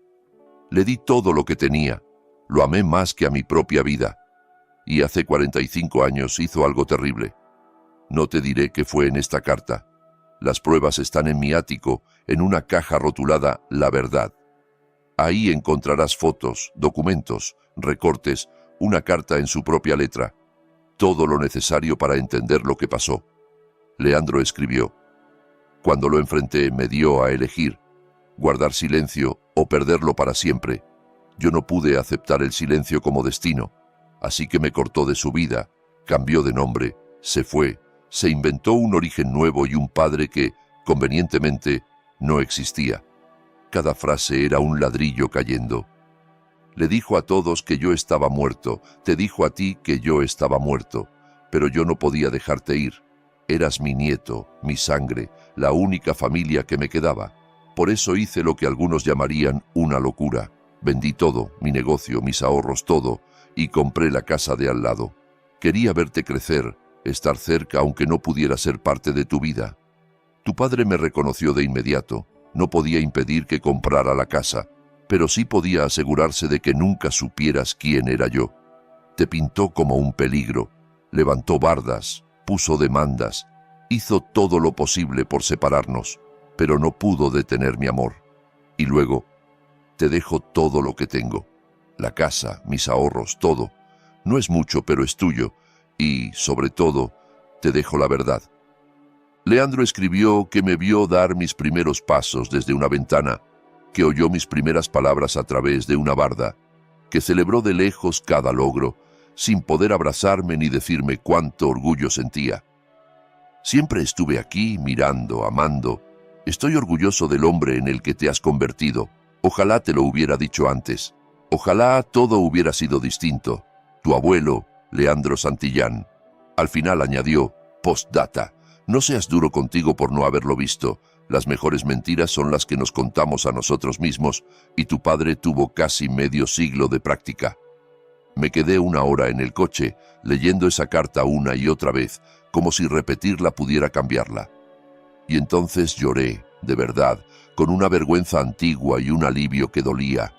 Le di todo lo que tenía. Lo amé más que a mi propia vida. Y hace 45 años hizo algo terrible. No te diré qué fue en esta carta. Las pruebas están en mi ático, en una caja rotulada «La Verdad». Ahí encontrarás fotos, documentos, recortes, una carta en su propia letra. Todo lo necesario para entender lo que pasó. Leandro escribió. Cuando lo enfrenté me dio a elegir, guardar silencio o perderlo para siempre. Yo no pude aceptar el silencio como destino, así que me cortó de su vida, cambió de nombre, se fue, se inventó un origen nuevo y un padre que, convenientemente, no existía. Cada frase era un ladrillo cayendo. Le dijo a todos que yo estaba muerto, te dijo a ti que yo estaba muerto, pero yo no podía dejarte ir. Eras mi nieto, mi sangre, la única familia que me quedaba. Por eso hice lo que algunos llamarían una locura. Vendí todo, mi negocio, mis ahorros, todo, y compré la casa de al lado. Quería verte crecer, estar cerca aunque no pudiera ser parte de tu vida. Tu padre me reconoció de inmediato. No podía impedir que comprara la casa, pero sí podía asegurarse de que nunca supieras quién era yo. Te pintó como un peligro, levantó bardas, puso demandas, hizo todo lo posible por separarnos, pero no pudo detener mi amor. Y luego, te dejo todo lo que tengo, la casa, mis ahorros, todo. No es mucho, pero es tuyo, y, sobre todo, te dejo la verdad. Leandro escribió que me vio dar mis primeros pasos desde una ventana, que oyó mis primeras palabras a través de una barda, que celebró de lejos cada logro, sin poder abrazarme ni decirme cuánto orgullo sentía. Siempre estuve aquí, mirando, amando. Estoy orgulloso del hombre en el que te has convertido. Ojalá te lo hubiera dicho antes. Ojalá todo hubiera sido distinto. Tu abuelo, Leandro Santillán. Al final añadió, postdata, no seas duro contigo por no haberlo visto. Las mejores mentiras son las que nos contamos a nosotros mismos, y tu padre tuvo casi medio siglo de práctica. Me quedé una hora en el coche, leyendo esa carta una y otra vez, como si repetirla pudiera cambiarla. Y entonces lloré, de verdad, con una vergüenza antigua y un alivio que dolía.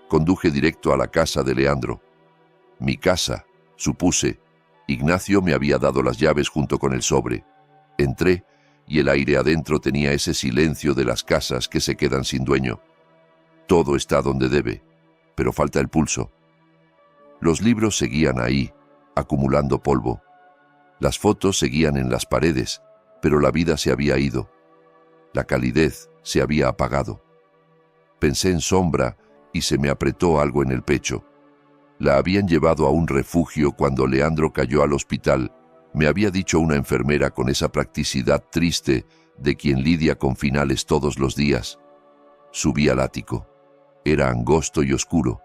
Conduje directo a la casa de Leandro. Mi casa, supuse. Ignacio me había dado las llaves junto con el sobre. Entré, y el aire adentro tenía ese silencio de las casas que se quedan sin dueño. Todo está donde debe, pero falta el pulso. Los libros seguían ahí, acumulando polvo. Las fotos seguían en las paredes, pero la vida se había ido. La calidez se había apagado. Pensé en Sombra y se me apretó algo en el pecho. La habían llevado a un refugio cuando Leandro cayó al hospital. Me había dicho una enfermera con esa practicidad triste de quien lidia con finales todos los días. Subí al ático. Era angosto y oscuro,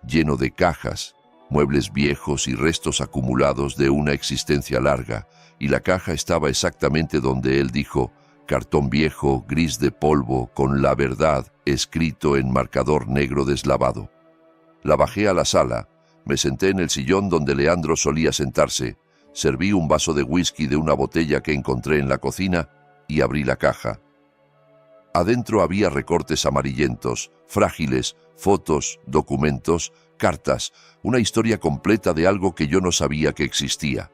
lleno de cajas, muebles viejos y restos acumulados de una existencia larga, y la caja estaba exactamente donde él dijo, cartón viejo, gris de polvo, con La Verdad, escrito en marcador negro deslavado. La bajé a la sala, me senté en el sillón donde Leandro solía sentarse, serví un vaso de whisky de una botella que encontré en la cocina y abrí la caja. Adentro había recortes amarillentos, frágiles, fotos, documentos, cartas, una historia completa de algo que yo no sabía que existía.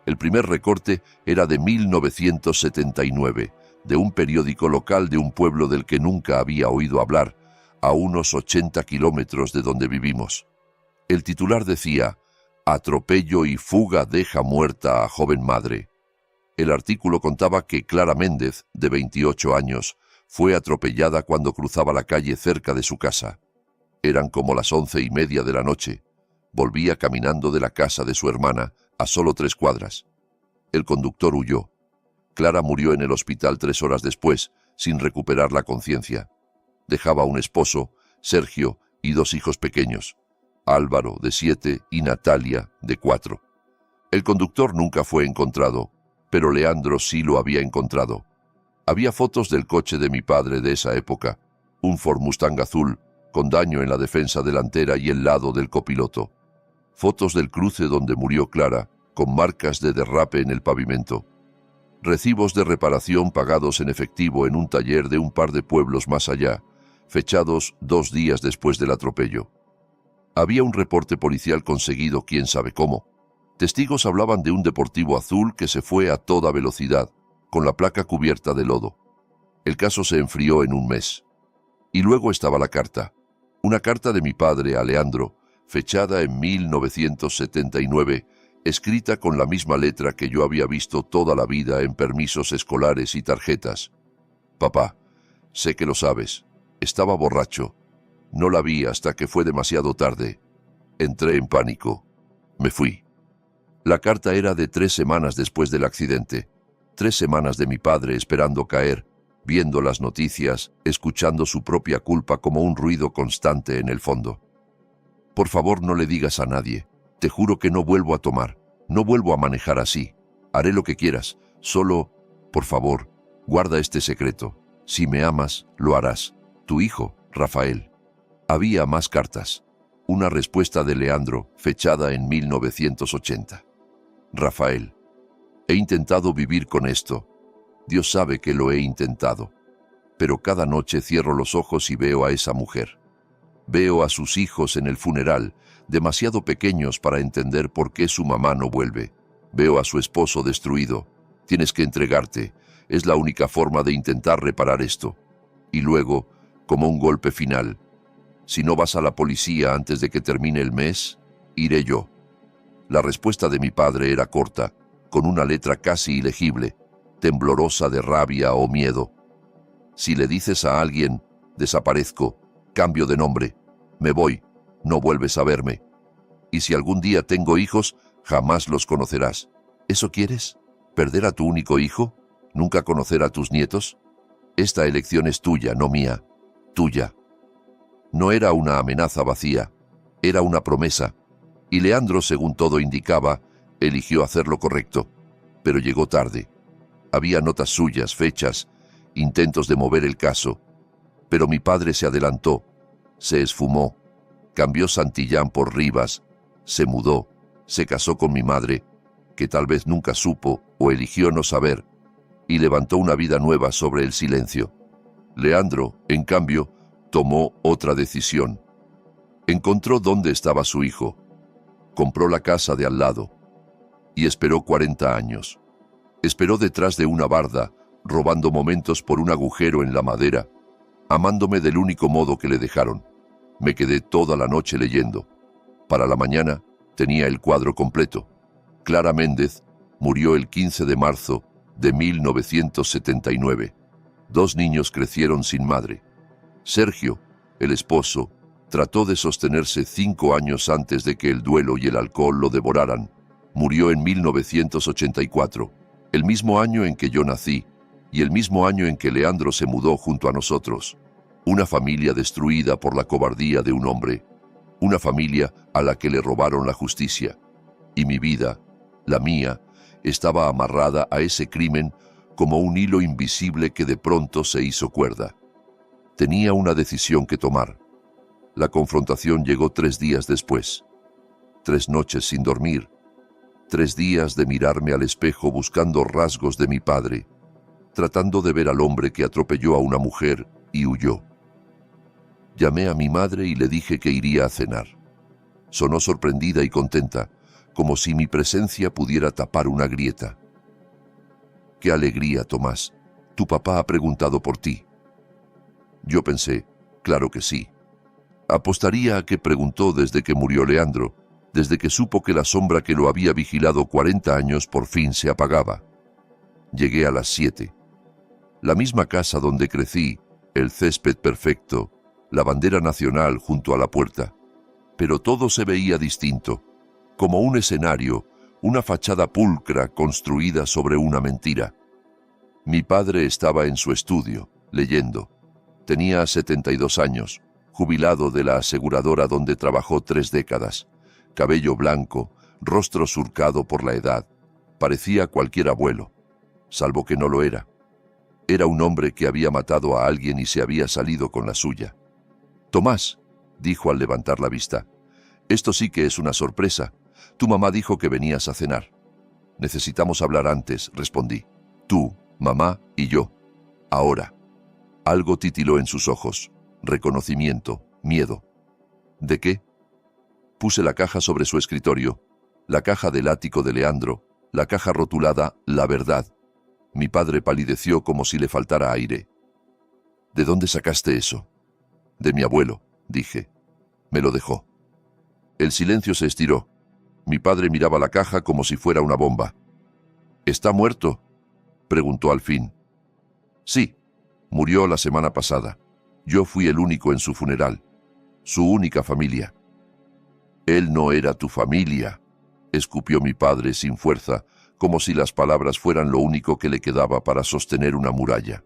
El primer recorte era de 1979, de un periódico local de un pueblo del que nunca había oído hablar, a unos 80 kilómetros de donde vivimos. El titular decía: «Atropello y fuga deja muerta a joven madre». El artículo contaba que Clara Méndez, de 28 años, fue atropellada cuando cruzaba la calle cerca de su casa. Eran como las 11:30 de la noche. Volvía caminando de la casa de su hermana, a solo 3 cuadras. El conductor huyó. Clara murió en el hospital 3 horas después, sin recuperar la conciencia. Dejaba un esposo, Sergio, y 2 hijos pequeños, Álvaro, de 7, y Natalia, de 4. El conductor nunca fue encontrado, pero Leandro sí lo había encontrado. Había fotos del coche de mi padre de esa época, un Ford Mustang azul, con daño en la defensa delantera y el lado del copiloto. Fotos del cruce donde murió Clara, con marcas de derrape en el pavimento. Recibos de reparación pagados en efectivo en un taller de un par de pueblos más allá, fechados 2 días después del atropello. Había un reporte policial conseguido quién sabe cómo. Testigos hablaban de un deportivo azul que se fue a toda velocidad, con la placa cubierta de lodo. El caso se enfrió en un mes. Y luego estaba la carta. Una carta de mi padre a Leandro, fechada en 1979, escrita con la misma letra que yo había visto toda la vida en permisos escolares y tarjetas. «Papá, sé que lo sabes. Estaba borracho. No la vi hasta que fue demasiado tarde. Entré en pánico. Me fui». La carta era de 3 semanas después del accidente. 3 semanas de mi padre esperando caer, viendo las noticias, escuchando su propia culpa como un ruido constante en el fondo. «Por favor, no le digas a nadie. Te juro que no vuelvo a tomar. No vuelvo a manejar así. Haré lo que quieras. Solo, por favor, guarda este secreto. Si me amas, lo harás. Tu hijo, Rafael». Había más cartas. Una respuesta de Leandro, fechada en 1980. «Rafael, he intentado vivir con esto. Dios sabe que lo he intentado. Pero cada noche cierro los ojos y veo a esa mujer. Veo a sus hijos en el funeral, demasiado pequeños para entender por qué su mamá no vuelve. Veo a su esposo destruido. Tienes que entregarte. Es la única forma de intentar reparar esto». Y luego, como un golpe final: «Si no vas a la policía antes de que termine el mes, iré yo». La respuesta de mi padre era corta, con una letra casi ilegible, temblorosa de rabia o miedo. «Si le dices a alguien, desaparezco, cambio de nombre, me voy, no vuelves a verme. Y si algún día tengo hijos, jamás los conocerás. ¿Eso quieres? ¿Perder a tu único hijo? ¿Nunca conocer a tus nietos? Esta elección es tuya, no mía, tuya». No era una amenaza vacía, era una promesa, y Leandro, según todo indicaba, eligió hacer lo correcto, pero llegó tarde. Había notas suyas, fechas, intentos de mover el caso, pero mi padre se adelantó, se esfumó, cambió Santillán por Rivas, se mudó, se casó con mi madre, que tal vez nunca supo o eligió no saber, y levantó una vida nueva sobre el silencio. Leandro, en cambio, tomó otra decisión. Encontró dónde estaba su hijo, compró la casa de al lado, y esperó 40 años. Esperó detrás de una barda, robando momentos por un agujero en la madera, amándome del único modo que le dejaron. Me quedé toda la noche leyendo. Para la mañana tenía el cuadro completo. Clara Méndez murió el 15 de marzo de 1979. 2 niños crecieron sin madre. Sergio, el esposo, trató de sostenerse 5 años antes de que el duelo y el alcohol lo devoraran. Murió en 1984, el mismo año en que yo nací y el mismo año en que Leandro se mudó junto a nosotros. Una familia destruida por la cobardía de un hombre. Una familia a la que le robaron la justicia. Y mi vida, la mía, estaba amarrada a ese crimen como un hilo invisible que de pronto se hizo cuerda. Tenía una decisión que tomar. La confrontación llegó 3 días después. 3 noches sin dormir. 3 días de mirarme al espejo buscando rasgos de mi padre, tratando de ver al hombre que atropelló a una mujer y huyó. Llamé a mi madre y le dije que iría a cenar. Sonó sorprendida y contenta, como si mi presencia pudiera tapar una grieta. «Qué alegría, Tomás. Tu papá ha preguntado por ti». Yo pensé, claro que sí. Apostaría a que preguntó desde que murió Leandro, desde que supo que la sombra que lo había vigilado 40 años por fin se apagaba. Llegué a las 7. La misma casa donde crecí, el césped perfecto, la bandera nacional junto a la puerta. Pero todo se veía distinto, como un escenario, una fachada pulcra construida sobre una mentira. Mi padre estaba en su estudio, leyendo. Tenía 72 años, jubilado de la aseguradora donde trabajó 3 décadas. Cabello blanco, rostro surcado por la edad. Parecía cualquier abuelo, salvo que no lo era. Era un hombre que había matado a alguien y se había salido con la suya. «Tomás», dijo al levantar la vista, «esto sí que es una sorpresa. Tu mamá dijo que venías a cenar». «Necesitamos hablar antes», respondí. «Tú, mamá y yo. Ahora». Algo titiló en sus ojos. Reconocimiento, miedo. ¿De qué? Puse la caja sobre su escritorio, la caja del ático de Leandro, la caja rotulada «La verdad». Mi padre palideció como si le faltara aire. «¿De dónde sacaste eso?» «De mi abuelo», dije. «Me lo dejó». El silencio se estiró. Mi padre miraba la caja como si fuera una bomba. «¿Está muerto?», preguntó al fin. «Sí, murió la semana pasada. Yo fui el único en su funeral, su única familia». «Él no era tu familia», escupió mi padre sin fuerza, como si las palabras fueran lo único que le quedaba para sostener una muralla.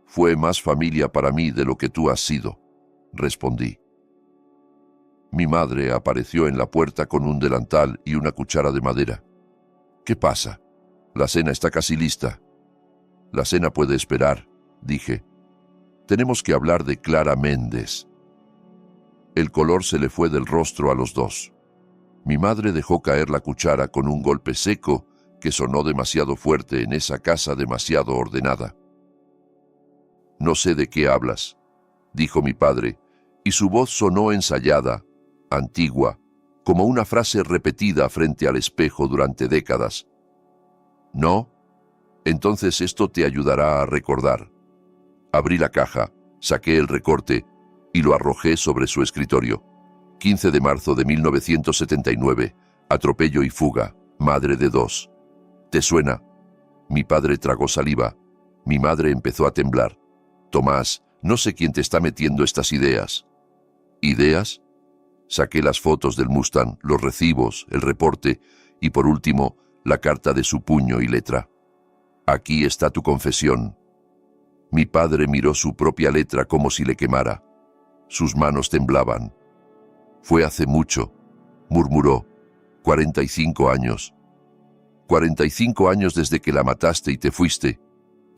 «Fue más familia para mí de lo que tú has sido», respondí. Mi madre apareció en la puerta con un delantal y una cuchara de madera. «¿Qué pasa? La cena está casi lista». «La cena puede esperar», dije. «Tenemos que hablar de Clara Méndez». El color se le fue del rostro a los dos. Mi madre dejó caer la cuchara con un golpe seco que sonó demasiado fuerte en esa casa demasiado ordenada. «No sé de qué hablas», dijo mi padre, y su voz sonó ensayada, antigua, como una frase repetida frente al espejo durante décadas. «¿No? Entonces esto te ayudará a recordar». Abrí la caja, saqué el recorte y lo arrojé sobre su escritorio. 15 de marzo de 1979, atropello y fuga, madre de 2. ¿Te suena? Mi padre tragó saliva. Mi madre empezó a temblar. «Tomás, no sé quién te está metiendo estas ideas». ¿Ideas? Saqué las fotos del Mustang, los recibos, el reporte y, por último, la carta de su puño y letra. «Aquí está tu confesión». Mi padre miró su propia letra como si le quemara. Sus manos temblaban. «Fue hace mucho», murmuró. 45 años. 45 años desde que la mataste y te fuiste»,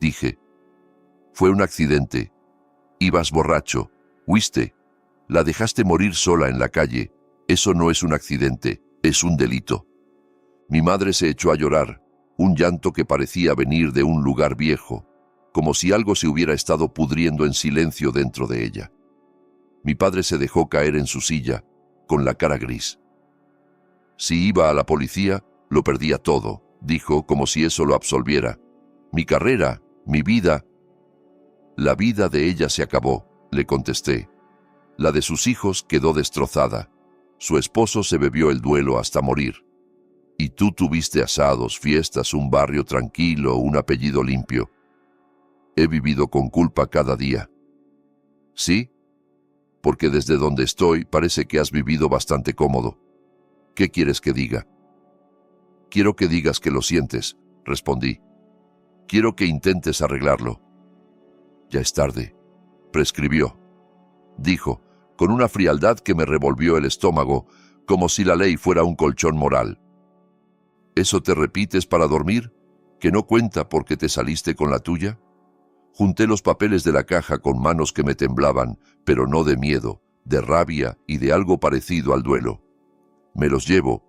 dije. «Fue un accidente. Ibas borracho. Huiste. La dejaste morir sola en la calle. Eso no es un accidente, es un delito». Mi madre se echó a llorar, un llanto que parecía venir de un lugar viejo, como si algo se hubiera estado pudriendo en silencio dentro de ella. Mi padre se dejó caer en su silla, con la cara gris. «Si iba a la policía, lo perdía todo», dijo como si eso lo absolviera. «Mi carrera, mi vida». «La vida de ella se acabó», le contesté. «La de sus hijos quedó destrozada. Su esposo se bebió el duelo hasta morir. Y tú tuviste asados, fiestas, un barrio tranquilo, un apellido limpio. He vivido con culpa cada día». «¿Sí? Porque desde donde estoy parece que has vivido bastante cómodo. ¿Qué quieres que diga?» «Quiero que digas que lo sientes», respondí. «Quiero que intentes arreglarlo». «Ya es tarde», prescribió. Dijo, con una frialdad que me revolvió el estómago, como si la ley fuera un colchón moral. «¿Eso te repites para dormir? ¿Que no cuenta porque te saliste con la tuya?» Junté los papeles de la caja con manos que me temblaban, pero no de miedo, de rabia y de algo parecido al duelo. «Me los llevo,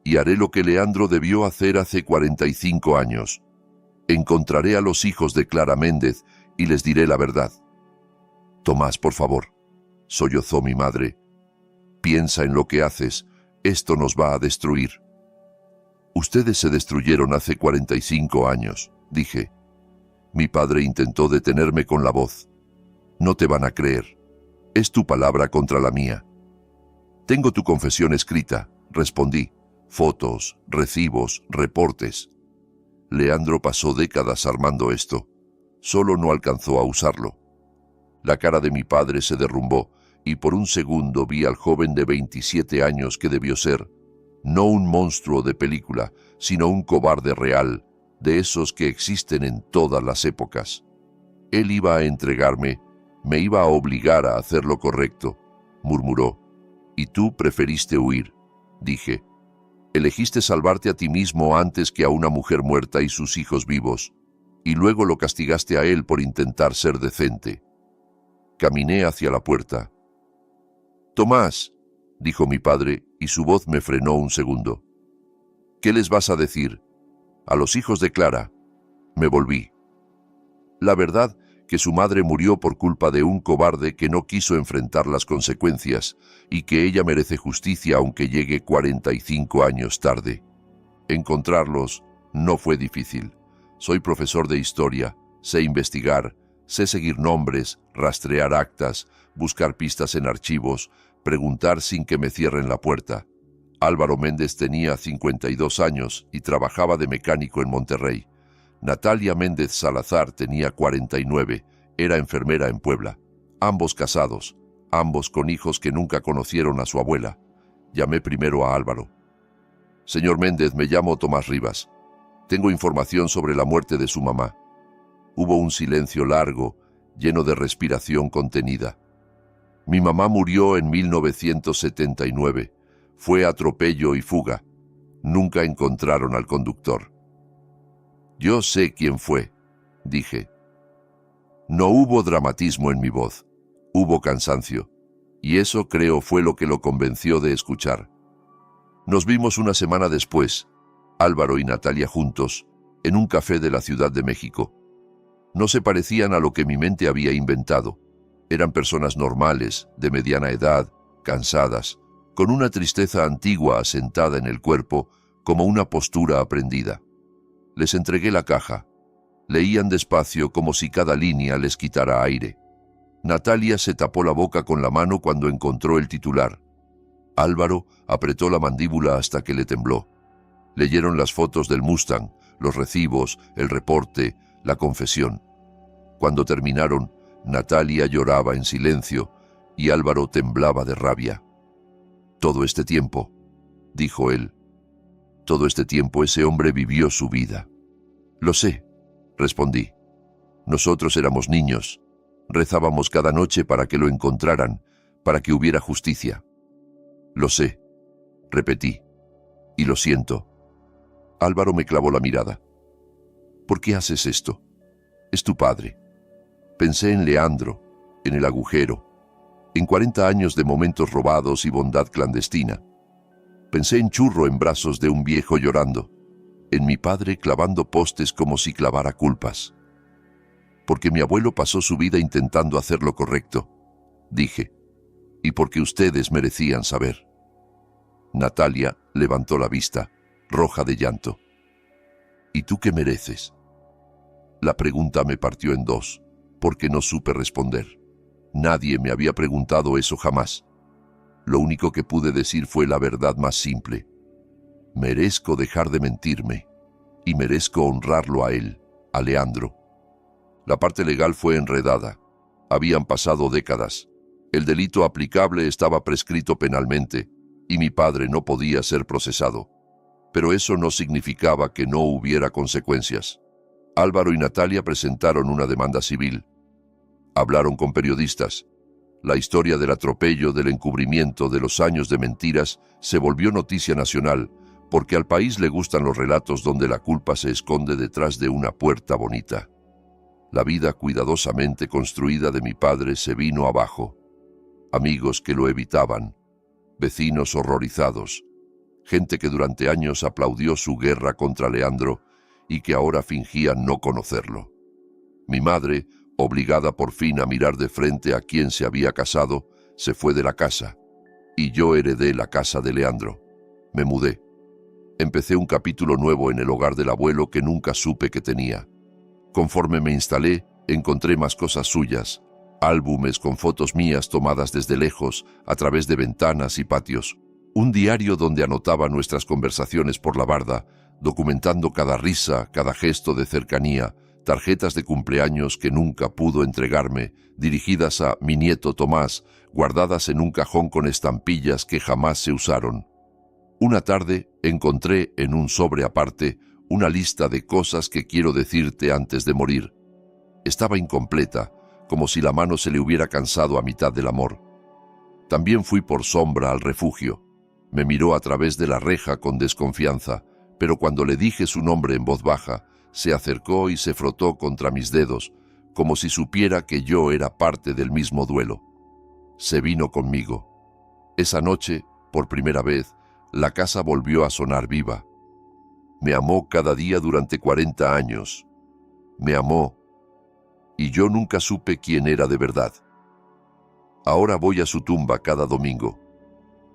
y haré lo que Leandro debió hacer hace 45 años. Encontraré a los hijos de Clara Méndez y les diré la verdad». «Tomás, por favor», sollozó mi madre. «Piensa en lo que haces, Esto nos va a destruir. Ustedes se destruyeron hace 45 años, dije. Mi padre intentó detenerme con la voz. No te van a creer. Es tu palabra contra la mía. Tengo tu confesión escrita, respondí. Fotos, recibos, reportes. Leandro pasó décadas armando esto. Solo no alcanzó a usarlo. La cara de mi padre se derrumbó y por un segundo vi al joven de 27 años que debió ser, no un monstruo de película, sino un cobarde real, de esos que existen en todas las épocas. Él iba a entregarme, me iba a obligar a hacer lo correcto, murmuró. Y tú preferiste huir, dije. Elegiste salvarte a ti mismo antes que a una mujer muerta y sus hijos vivos, y luego lo castigaste a él por intentar ser decente. Caminé hacia la puerta. Tomás, dijo mi padre, y su voz me frenó un segundo. ¿Qué les vas a decir? A los hijos de Clara. Me volví. La verdad que su madre murió por culpa de un cobarde que no quiso enfrentar las consecuencias y que ella merece justicia aunque llegue 45 años tarde. Encontrarlos no fue difícil. Soy profesor de historia, sé investigar, sé seguir nombres, rastrear actas, buscar pistas en archivos, preguntar sin que me cierren la puerta. Álvaro Méndez tenía 52 años y trabajaba de mecánico en Monterrey. Natalia Méndez Salazar tenía 49, era enfermera en Puebla. Ambos casados, ambos con hijos que nunca conocieron a su abuela. Llamé primero a Álvaro. Señor Méndez, me llamo Tomás Rivas. Tengo información sobre la muerte de su mamá. Hubo un silencio largo, lleno de respiración contenida. Mi mamá murió en 1979. Fue atropello y fuga. Nunca encontraron al conductor. Yo sé quién fue, dije. No hubo dramatismo en mi voz, hubo cansancio, y eso creo fue lo que lo convenció de escuchar. Nos vimos una semana después, Álvaro y Natalia juntos, en un café de la Ciudad de México. No se parecían a lo que mi mente había inventado. Eran personas normales, de mediana edad, cansadas, con una tristeza antigua asentada en el cuerpo como una postura aprendida. Les entregué la caja. Leían despacio como si cada línea les quitara aire. Natalia se tapó la boca con la mano cuando encontró el titular. Álvaro apretó la mandíbula hasta que le tembló. Leyeron las fotos del Mustang, los recibos, el reporte, la confesión. Cuando terminaron, Natalia lloraba en silencio y Álvaro temblaba de rabia. Todo este tiempo, dijo él, todo este tiempo ese hombre vivió su vida. Lo sé, respondí. Nosotros éramos niños. Rezábamos cada noche para que lo encontraran, para que hubiera justicia. Lo sé, repetí, y lo siento. Álvaro me clavó la mirada. ¿Por qué haces esto? Es tu padre. Pensé en Leandro, en el agujero, en 40 años de momentos robados y bondad clandestina. Pensé en Churro en brazos de un viejo llorando, en mi padre clavando postes como si clavara culpas. Porque mi abuelo pasó su vida intentando hacer lo correcto, dije, y porque ustedes merecían saber. Natalia levantó la vista, roja de llanto. ¿Y tú qué mereces? La pregunta me partió en dos, porque no supe responder. Nadie me había preguntado eso jamás. Lo único que pude decir fue la verdad más simple. Merezco dejar de mentirme, y merezco honrarlo a él, a Leandro. La parte legal fue enredada. Habían pasado décadas. El delito aplicable estaba prescrito penalmente, y mi padre no podía ser procesado. Pero eso no significaba que no hubiera consecuencias. Álvaro y Natalia presentaron una demanda civil. Hablaron con periodistas. La historia del atropello, del encubrimiento, de los años de mentiras se volvió noticia nacional, porque al país le gustan los relatos donde la culpa se esconde detrás de una puerta bonita. La vida cuidadosamente construida de mi padre se vino abajo. Amigos que lo evitaban, vecinos horrorizados, gente que durante años aplaudió su guerra contra Leandro y que ahora fingían no conocerlo. Mi madre, obligada por fin a mirar de frente a quien se había casado, se fue de la casa, y yo heredé la casa de Leandro. Me mudé. Empecé un capítulo nuevo en el hogar del abuelo que nunca supe que tenía. Conforme me instalé, encontré más cosas suyas, álbumes con fotos mías tomadas desde lejos, a través de ventanas y patios. Un diario donde anotaba nuestras conversaciones por la barda, documentando cada risa, cada gesto de cercanía, tarjetas de cumpleaños que nunca pudo entregarme, dirigidas a mi nieto Tomás, guardadas en un cajón con estampillas que jamás se usaron. Una tarde encontré en un sobre aparte una lista de cosas que quiero decirte antes de morir. Estaba incompleta, como si la mano se le hubiera cansado a mitad del amor. También fui por sombra al refugio. Me miró a través de la reja con desconfianza, pero cuando le dije su nombre en voz baja, se acercó y se frotó contra mis dedos, como si supiera que yo era parte del mismo duelo. Se vino conmigo. Esa noche, por primera vez, la casa volvió a sonar viva. Me amó cada día durante 40 años. Me amó, y yo nunca supe quién era de verdad. Ahora voy a su tumba cada domingo.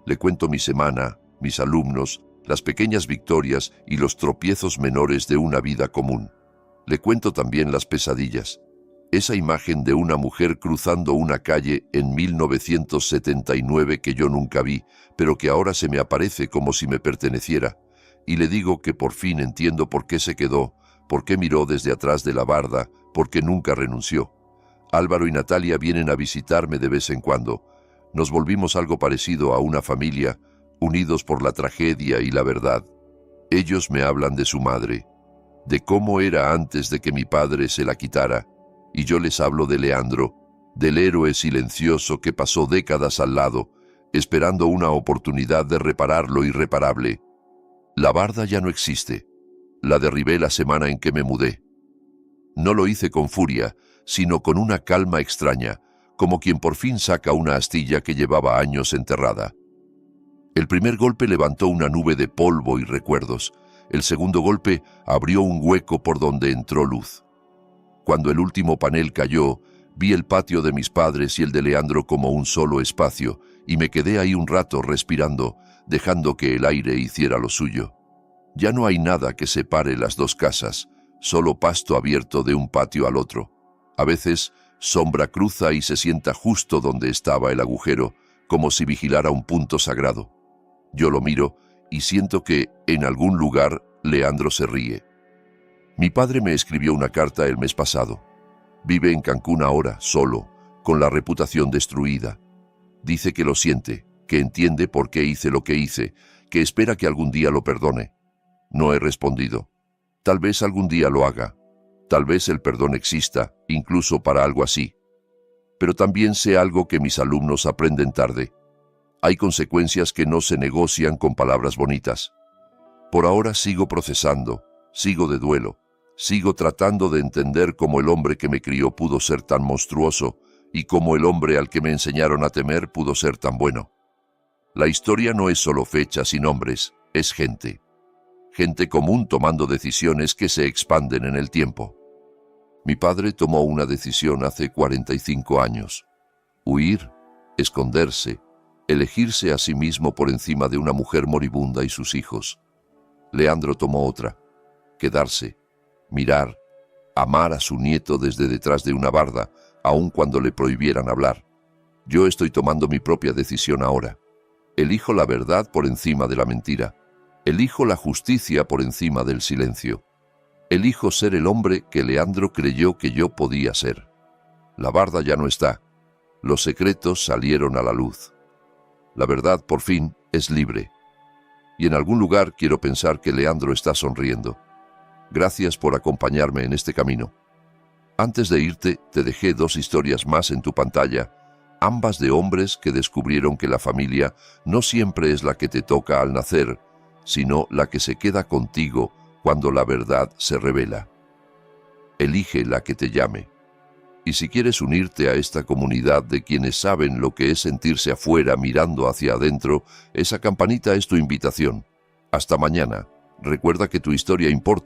Le cuento mi semana, mis alumnos, las pequeñas victorias y los tropiezos menores de una vida común. Le cuento también las pesadillas. Esa imagen de una mujer cruzando una calle en 1979 que yo nunca vi, pero que ahora se me aparece como si me perteneciera. Y le digo que por fin entiendo por qué se quedó, por qué miró desde atrás de la barda, por qué nunca renunció. Álvaro y Natalia vienen a visitarme de vez en cuando. Nos volvimos algo parecido a una familia, unidos por la tragedia y la verdad. Ellos me hablan de su madre, de cómo era antes de que mi padre se la quitara, y yo les hablo de Leandro, del héroe silencioso que pasó décadas al lado, esperando una oportunidad de reparar lo irreparable. La barda ya no existe. La derribé la semana en que me mudé. No lo hice con furia, sino con una calma extraña, como quien por fin saca una astilla que llevaba años enterrada. El primer golpe levantó una nube de polvo y recuerdos. El segundo golpe abrió un hueco por donde entró luz. Cuando el último panel cayó, vi el patio de mis padres y el de Leandro como un solo espacio, y me quedé ahí un rato respirando, dejando que el aire hiciera lo suyo. Ya no hay nada que separe las dos casas, solo pasto abierto de un patio al otro. A veces, sombra cruza y se sienta justo donde estaba el agujero, como si vigilara un punto sagrado. Yo lo miro y siento que, en algún lugar, Leandro se ríe. Mi padre me escribió una carta el mes pasado. Vive en Cancún ahora, solo, con la reputación destruida. Dice que lo siente, que entiende por qué hice lo que hice, que espera que algún día lo perdone. No he respondido. Tal vez algún día lo haga. Tal vez el perdón exista, incluso para algo así. Pero también sé algo que mis alumnos aprenden tarde. Hay consecuencias que no se negocian con palabras bonitas. Por ahora sigo procesando, sigo de duelo, sigo tratando de entender cómo el hombre que me crió pudo ser tan monstruoso y cómo el hombre al que me enseñaron a temer pudo ser tan bueno. La historia no es solo fechas y nombres, es gente. Gente común tomando decisiones que se expanden en el tiempo. Mi padre tomó una decisión hace 45 años. Huir, esconderse, elegirse a sí mismo por encima de una mujer moribunda y sus hijos. Leandro tomó otra, quedarse, mirar, amar a su nieto desde detrás de una barda, aun cuando le prohibieran hablar. Yo estoy tomando mi propia decisión ahora. Elijo la verdad por encima de la mentira. Elijo la justicia por encima del silencio. Elijo ser el hombre que Leandro creyó que yo podía ser. La barda ya no está. Los secretos salieron a la luz. La verdad, por fin, es libre. Y en algún lugar quiero pensar que Leandro está sonriendo. Gracias por acompañarme en este camino. Antes de irte, te dejé 2 historias más en tu pantalla, ambas de hombres que descubrieron que la familia no siempre es la que te toca al nacer, sino la que se queda contigo cuando la verdad se revela. Elige la que te llame. Y si quieres unirte a esta comunidad de quienes saben lo que es sentirse afuera mirando hacia adentro, esa campanita es tu invitación. Hasta mañana. Recuerda que tu historia importa.